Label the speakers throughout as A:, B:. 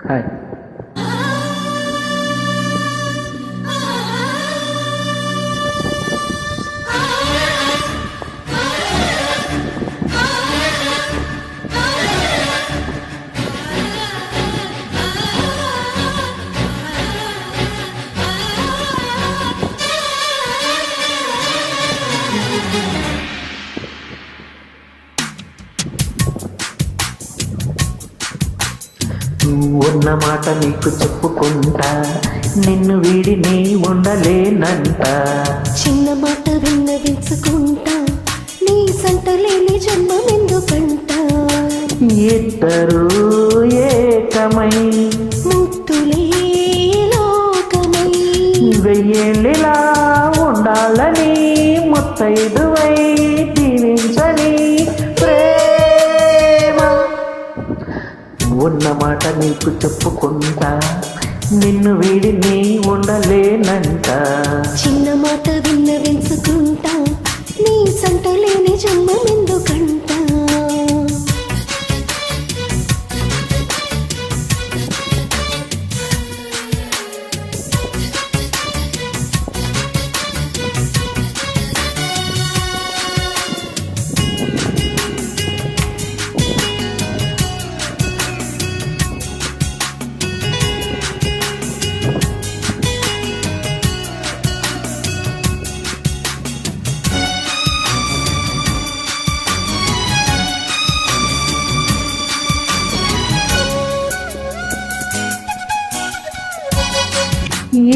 A: Hi. ఉన్న మాట నీకు చెప్పుకుంటా, నిన్ను వీడి నీ ఉండలేనంట.
B: చిన్న మాట విన్నవించుకుంటా, నీ సంటలేని జన్మమెందుకంట.
A: ఇద్దరు ఏకమై
B: ముత్తులే లోకమై
A: వెయ్యేళ్ళిలా ఉండాలని ముత్తైదువై దీవించని ప్రేమ. ఉన్న మాట నీకు చెప్పుకుంటా, నిన్ను వీడి నీ ఉండలేనంట.
B: చిన్న మాట విన్నవించుకుంటా, నీ సంటలేని జన్మమెందుకంట.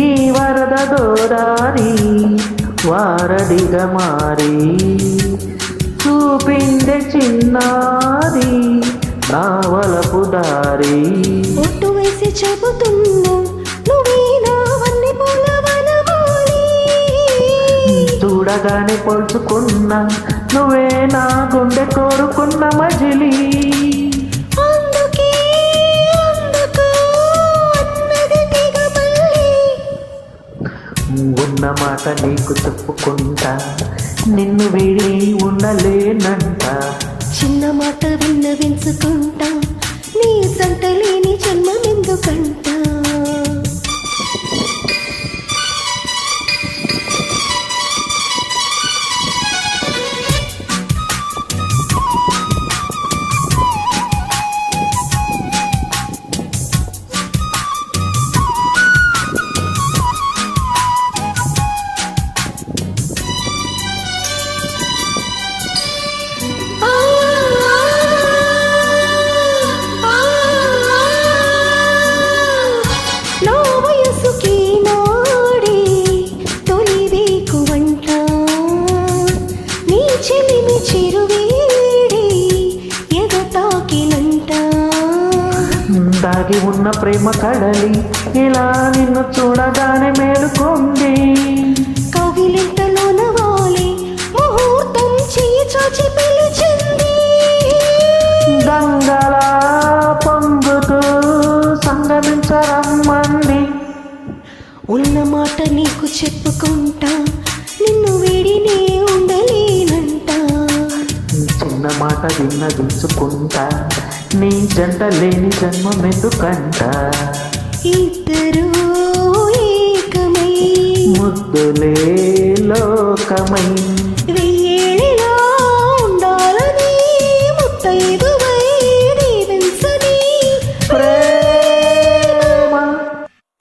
A: ఈ వరద దోరారి వారడిగా మారి చూపిందే చిన్నారి నా వలపు దారి.
B: ఒట్టు వేసి చెబుతున్నా, నువ్వేనా వన్ని పూల వనమాలి.
A: చూడగానే పోల్చుకున్నా, నువ్వే నా గుండె కోరుకున్న మజిలీ. ఉన్న మాట నీకు చెప్పుకుంటా, నిన్ను వీడి ఉండలేనంట.
B: చిన్న మాట విన్నవించుకుంటా, నీ సంటలేని జన్మమెందుకంట.
A: దాగి ఉన్న ప్రేమ కడలి ఇలా నిన్ను చూడగానే మేలుకుంది.
B: కవిలింతలోన వాలి ముహూర్తం చీచాచి పిలిచింది.
A: గంగలా పొంగుతూ సంగమించరమ్మంది.
B: ఉన్న మాట నీకు చెప్పుకుంటా, నిన్ను వీడినే ఉండలేనంట.
A: చిన్న మాట విన్నవించుకుంటా, నీ జంట లేని జన్మమెందుకంట.
B: ఇద్దరు ఏకమై
A: ముద్దులే లోకమై